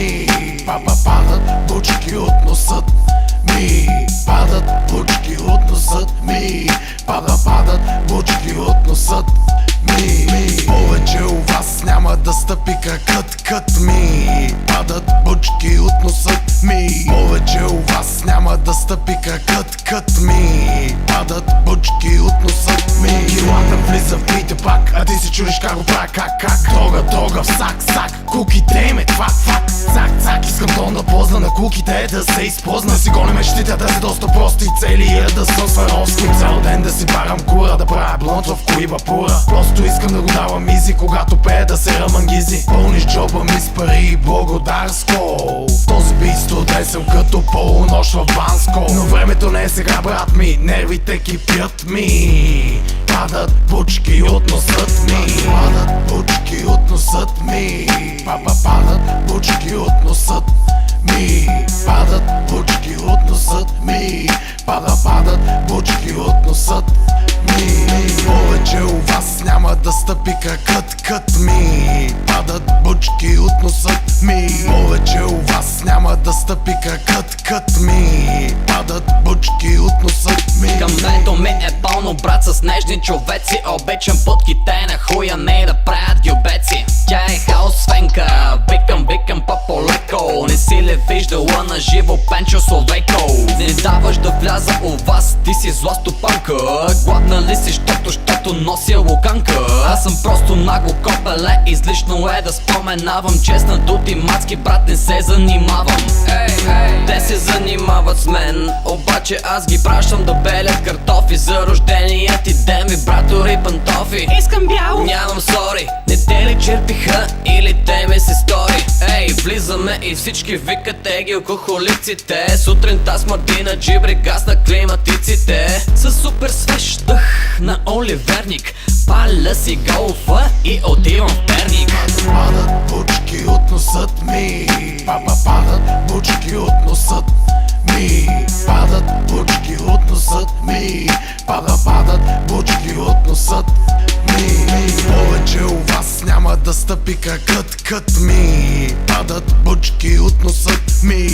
ми. Падат бучки от носът ми. Падат бучки от носът ми. Падат бучки от носът ми. Повече у вас няма да стъпи кракът ми. Падат бучки от носът ми. Повече у вас няма да стъпи кракът ми. Падат бучки от носът ми. Килата влиза в бите пак, а ти се чудиш как го правя, как. Дрога в сак, куките им е твак. Цак, искам тон да позна на куките, да се изпозна. Си гоним мечтите, да са доста прости цели, да съм сваровски. Цял ден да си барам кура, да правя блонт в коиба пура. Просто искам да го давам изи, когато пее да се рамангизи. Пълниш джоба ми с пари и благодарско. Този бит студесен като полунощ в Банско. Но времето не е сега, брат ми, нервите кипят ми. Падат бучки от носът ми. Падат бучки от носът ми. Падат бучки от носът ми. Падат бучки от носът ми. Падат бучки от носът ми. Повече у вас няма да стъпи кракът ми. Падат бучки от носът ми. Повече у вас няма да стъпи кракът ми. Падат бучки от носът ми. Камето ми е пълно, брат, с нежни човеци. Обичам подките на хуя, не да правят гюбеци. Тя е хаос свенка, викам по-полеко. Не си ли виждала на живо Пенчо Словейко? Не даваш да вляза у вас, ти си зла стопанка. Гладна ли си, щото нося луканка? Аз съм просто нагло копеле, излишно е да споменавам. Честна дути мацки, брат, не се занимавам. Те се занимават с мен, обаче аз ги пращам да белят картофи. За рождения ти ден, вибратори, пантофи. Искам бяло. Нямам сори, не те ли черпиха или те ми се стори? Влизаме и всички викат ги алкохолиците. Сутринта с Мартина Джибри, газ на климатиците. С супер свеж дъх на оливерник, паля си голфа и отивам в Перник. Падат бучки от носът ми. Падат бучки от носът ми. Падат бучки от носът ми. Падат бучки от носът ми. Повече у вас няма да стъпи кракът ми. Падат бучки от носът ми.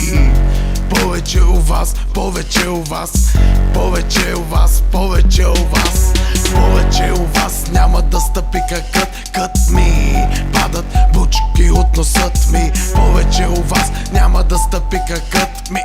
Повече у вас, повече у вас, повече у вас, повече у вас. Повече у вас няма да стъпи кракът ми. Падат бучки от носът ми. Повече у вас няма да стъпи кракът ми.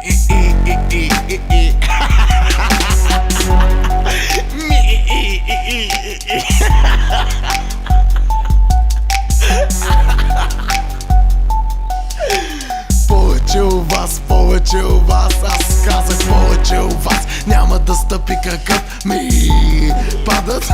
Повече у вас, аз казах повече у вас няма да стъпи кракът ми. Падат